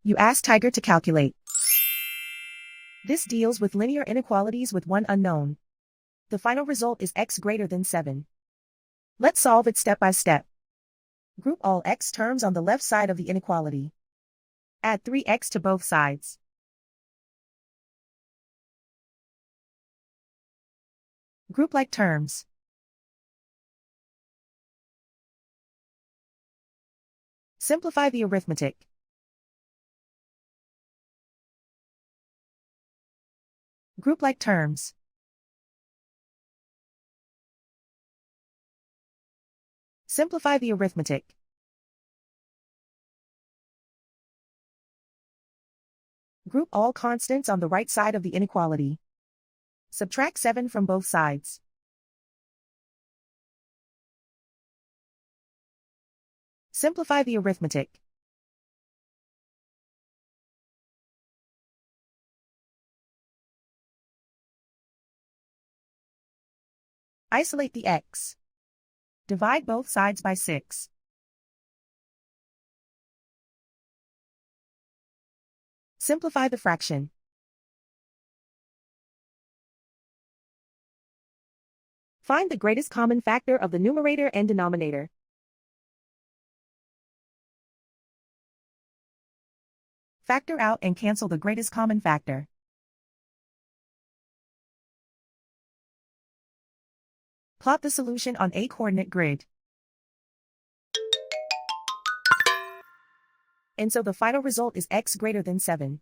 You ask Tiger to calculate. This deals with linear inequalities with one unknown. The final result is x greater than 7. Let's solve it step by step. Group all x terms on the left side of the inequality. Add 3x to both sides. Group like terms. Simplify the arithmetic. Group like terms. Simplify the arithmetic. Group all constants on the right side of the inequality. Subtract 7 from both sides. Simplify the arithmetic. Isolate the x. Divide both sides by 6. Simplify the fraction. Find the greatest common factor of the numerator and denominator. Factor out and cancel the greatest common factor. Plot the solution on a coordinate grid. And so the final result is x greater than 7.